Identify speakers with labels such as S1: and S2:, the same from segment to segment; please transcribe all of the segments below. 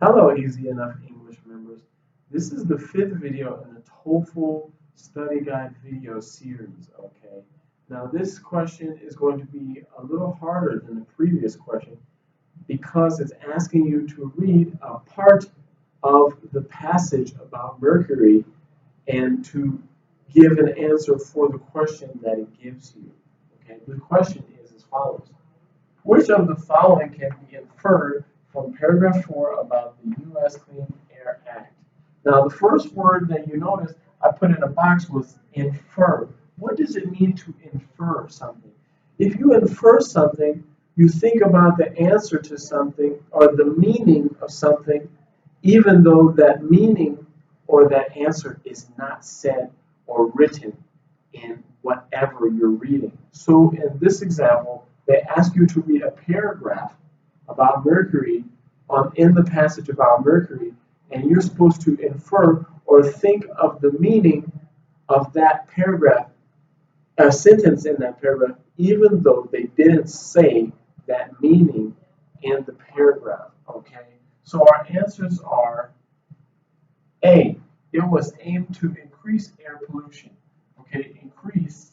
S1: Hello, Easy Enough English members. This is the fifth video in the TOEFL study guide video series, okay? Now this question is going to be a little harder than the previous question because it's asking you to read a part of the passage about Mercury and to give an answer for the question that it gives you, okay? The question is as follows. Which of the following can be inferred from paragraph 4 about the U.S. Clean Air Act? Now, the first word that you notice I put in a box was infer. What does it mean to infer something? If you infer something, you think about the answer to something or the meaning of something, even though that meaning or that answer is not said or written in whatever you're reading. So in this example, they ask you to read a paragraph about Mercury in the passage about Mercury, and you're supposed to infer or think of the meaning of that paragraph, a sentence in that paragraph, even though they didn't say that meaning in the paragraph, okay? So our answers are A, it was aimed to increase air pollution. Okay, increase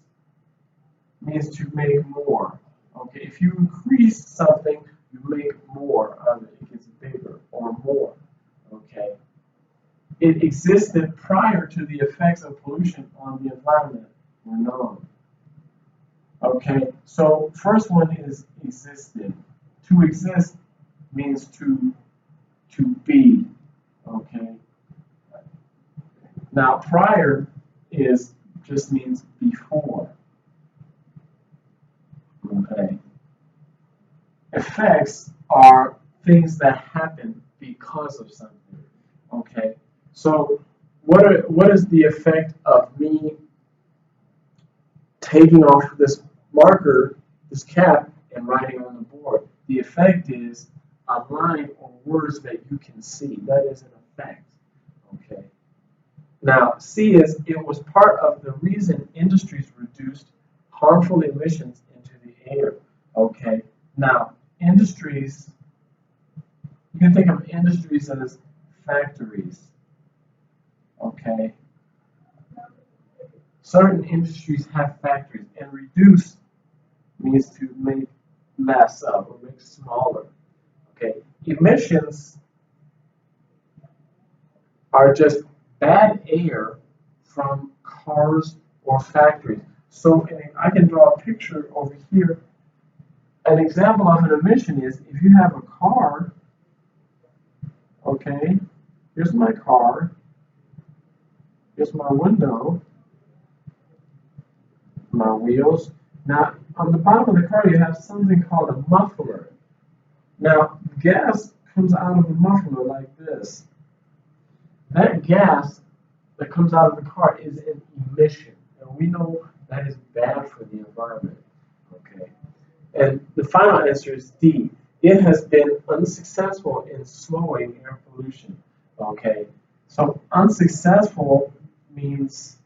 S1: means to make more. Okay, if you increase something, you make more of it. It gets bigger or more. Okay. It existed prior to the effects of pollution on the environment were known. Okay, so first one is existed. To exist means to be. Okay. Now prior is just means before. Okay. Effects are things that happen because of something. Okay. So what is the effect of me taking off this marker, this cap, and writing on the board? The effect is a line or words that you can see. That is an effect. Okay. Now, C is it was part of the reason industries reduced harmful emissions into the air. Okay. Now, industries, you can think of industries as factories. Okay. Certain industries have factories, and reduce means to make less of or make smaller. Okay. Emissions are just bad air from cars or factories. So I can draw a picture over here. An example of an emission is if you have a car, okay, here's my car, here's my window, my wheels. Now, on the bottom of the car, you have something called a muffler. Now, gas comes out of the muffler like this. That gas that comes out of the car is an emission, and we know that is bad for the environment. Okay, and the final answer is D. It has been unsuccessful in slowing air pollution. Okay, so unsuccessful means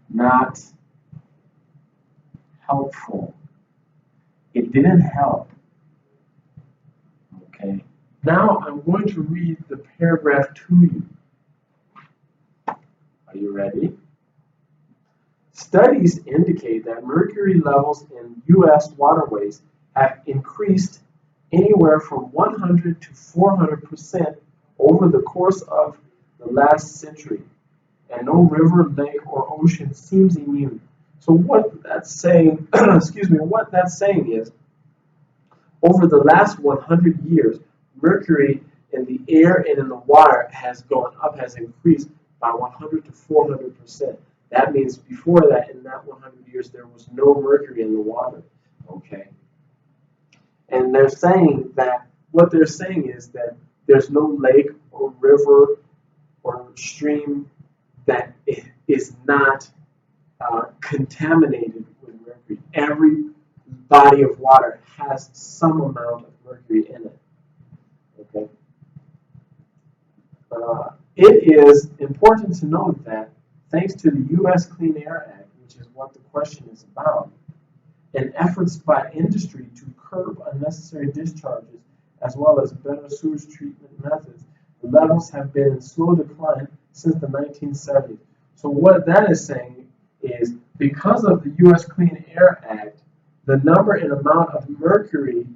S1: not helpful. It didn't help. Okay. Now I'm going to read the paragraph to you. Are you ready? Studies indicate that mercury levels in U.S. waterways have increased anywhere from 100 to 400% over the course of the last century, and no river, lake, or ocean seems immune. So what that's saying, what that's saying is, over the last 100 years, mercury in the air and in the water has gone up, has increased by 100 to 400%. That means before that, in that 100 years, there was no mercury in the water. Okay. And they're saying that, what they're saying is that there's no lake or river or stream that is not contaminated with mercury. Every body of water has some amount of mercury in it. Okay. It is important to note that thanks to the U.S. Clean Air Act, which is what the question is about, and efforts by industry to curb unnecessary discharges as well as better sewage treatment methods, the levels have been in slow decline since the 1970s. So what that is saying is because of the U.S. Clean Air Act, the number and amount of mercury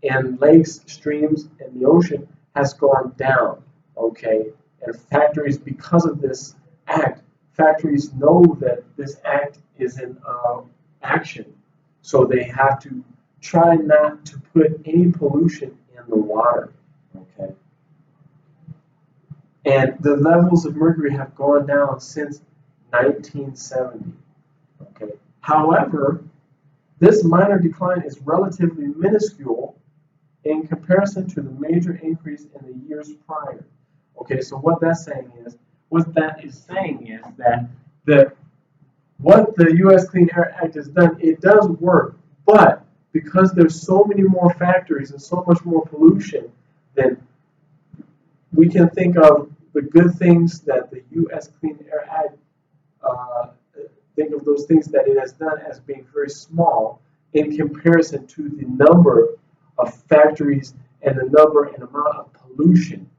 S1: in lakes, streams, and the ocean has gone down, okay? And factories, because of this act, factories know that this act is in action, so they have to try not to put any pollution in the water, okay? And the levels of mercury have gone down since 1970, okay? However, this minor decline is relatively minuscule in comparison to the major increase in the years prior. Okay, so what that is saying is that what the U.S. Clean Air Act has done, it does work, but because there's so many more factories and so much more pollution, then we can think of the good things that the U.S. Clean Air Act, think of those things that it has done as being very small in comparison to the number of factories and the number and amount of pollution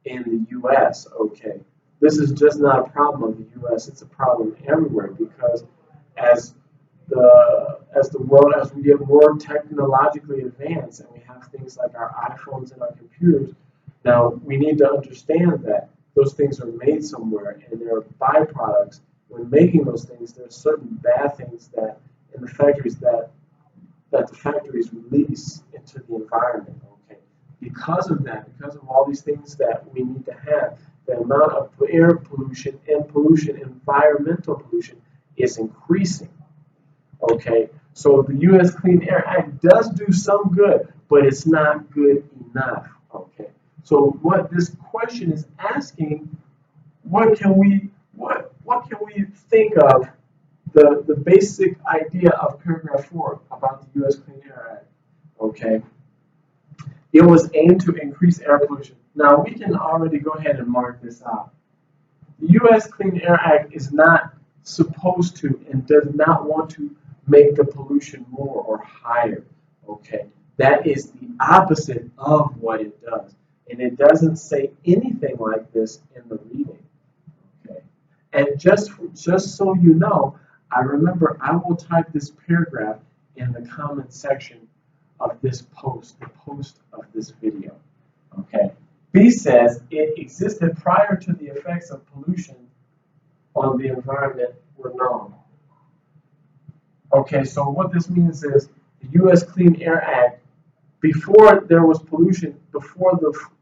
S1: in the U.S. Okay, this is just not a problem of the U.S. It's a problem everywhere because as we get more technologically advanced and we have things like our iPhones and our computers, now we need to understand that those things are made somewhere and there are byproducts. When making those things, there's certain bad things that in the factories that the factories release into the environment. Okay, because of that, because of all these things that we need to have, the amount of air pollution and pollution, environmental pollution, is increasing. Okay, so the U.S. Clean Air Act does do some good, but it's not good enough. Okay, so what this question is asking, what can we think of the basic idea of paragraph 4 about the U.S. Clean Air Act? Okay, it was aimed to increase air pollution. Now we can already go ahead and mark this out. The U.S. Clean Air Act is not supposed to and does not want to make the pollution more or higher. Okay, that is the opposite of what it does, and it doesn't say anything like this in the reading. Okay, and just so you know, I will type this paragraph in the comment section of this post, the post of this video. Okay, B says it existed prior to the effects of pollution on the environment were known. Okay, so what this means is the U.S. Clean Air Act, before there was pollution,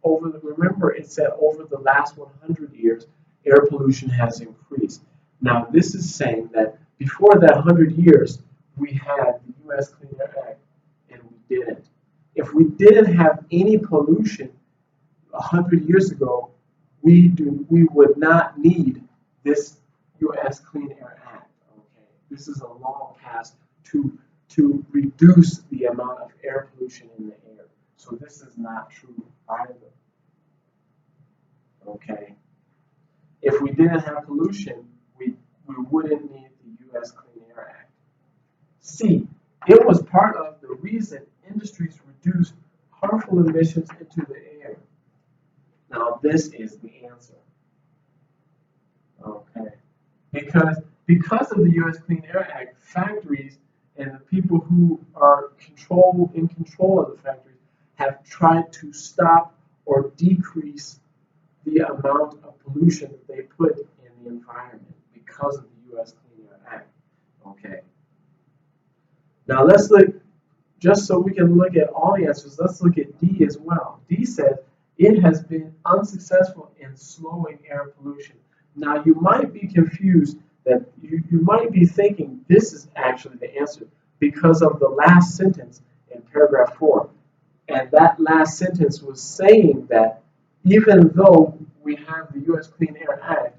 S1: remember it said over the last 100 years, air pollution has increased. Now this is saying that before that 100 years, we had the U.S. Clean Air Act, and we didn't. If we didn't have any pollution 100 years ago, we would not need this U.S. Clean Air Act. Okay, this is a law passed to reduce the amount of air pollution in the air. So this is not true either. Okay, if we didn't have pollution, we wouldn't need the U.S. Clean Air Act. C, it was part of the reason industries reduced harmful emissions into the air. Now this is the answer. Okay, because of the U.S. Clean Air Act, factories and the people who are in control of the factories have tried to stop or decrease the amount of pollution that they put in the environment because of the U.S. Clean Air Act. Okay. Now let's look, just so we can look at all the answers, let's look at D as well. D says it has been unsuccessful in slowing air pollution. Now you might be confused that you might be thinking this is actually the answer because of the last sentence in paragraph 4. And that last sentence was saying that even though we have the U.S. Clean Air Act,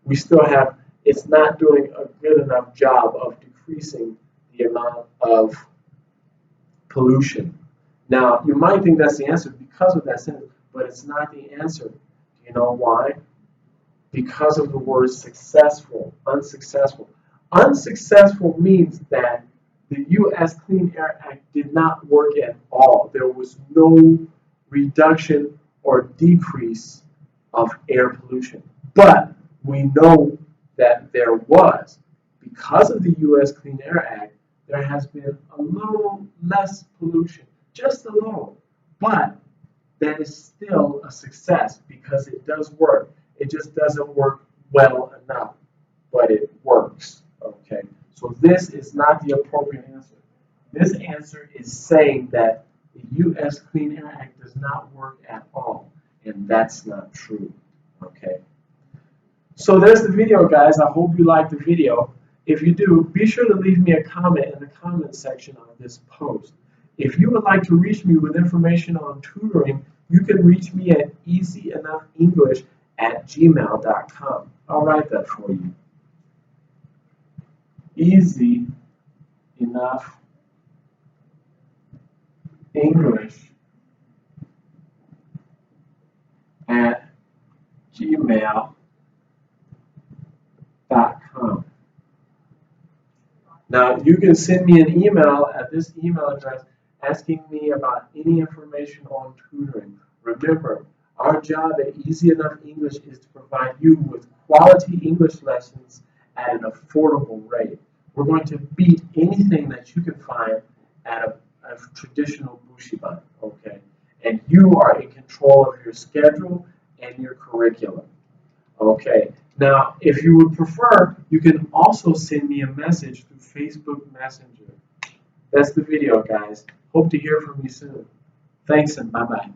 S1: we still have, it's not doing a good enough job of decreasing the amount of pollution. Now, you might think that's the answer because of that sentence, but it's not the answer. Do you know why? Because of the word successful, unsuccessful. Unsuccessful means that the U.S. Clean Air Act did not work at all. There was no reduction or decrease of air pollution. But we know that there was, because of the U.S. Clean Air Act, there has been a little less pollution, just a little. But that is still a success because it does work. It just doesn't work well enough, but it works. Okay, so this is not the appropriate answer. This answer is saying that the U.S. Clean Air Act does not work at all, and that's not true. Okay. So there's the video, guys. I hope you liked the video. If you do, be sure to leave me a comment in the comment section of this post. If you would like to reach me with information on tutoring, you can reach me at easyenoughhenglish@gmail.com. I'll write that for you. easyenoughhenglish@gmail.com. Now, you can send me an email at this email address asking me about any information on tutoring. Remember, our job at Easy Enough English is to provide you with quality English lessons at an affordable rate. We're going to beat anything that you can find at a traditional bushiban, okay? And you are in control of your schedule and your curriculum. Okay, now if you would prefer, you can also send me a message through Facebook Messenger. That's the video, guys. Hope to hear from you soon. Thanks and bye-bye.